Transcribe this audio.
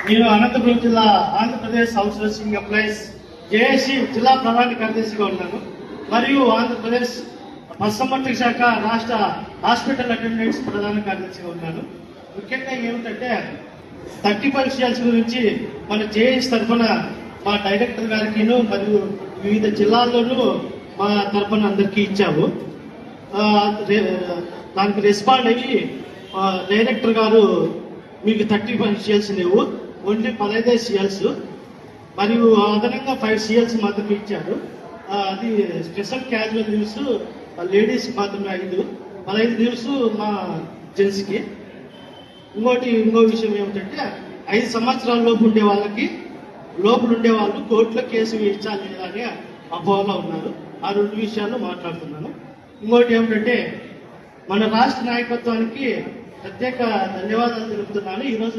నేను అనంతపురం జిల్లా Andhra Pradesh house hosting employees JAC జిల్లా ప్రధాన కార్యదర్శిగా ఉన్నాను. మరియు ఆంధ్రప్రదేశ్ పశుసంవర్ధక శాఖ రాష్ట్ర హాస్పిటల్ అటెండెంట్స్ ప్రధాన కార్యదర్శిగా ఉన్నాను. ముఖ్యంగా ఏమిటంటే 30 CLs గురించి మన జేఏసీ తరఫున మా డైరెక్టర్ గారికి మరియు వివిధ జిల్లాల్లోనూ మా తరఫున అందరికీ ఇచ్చాము. దానికి రెస్పాండ్ అయ్యి డైరెక్టర్ గారు మీకు 30 CLs లేవు, ఓన్లీ 15 CLs మరియు అదనంగా 5 CLs మాత్రమే ఇచ్చారు. అది స్పెషల్ క్యాజువల్ లీవ్స్ లేడీస్ మాత్రమే 15 లీవ్స్ మా జెంట్స్కి. ఇంకో విషయం ఏమిటంటే 5 సంవత్సరాల లోపు ఉండే వాళ్ళకి లోపల ఉండే వాళ్ళు కోర్టులో కేసు వేయించాలి లేదా అని అపోహలో ఉన్నారు. ఆ 2 విషయాలు మాట్లాడుతున్నాను. ఇంకోటి ఏమిటంటే మన రాష్ట్ర నాయకత్వానికి ప్రత్యేక ధన్యవాదాలు తెలుపుతున్నాను. ఈరోజు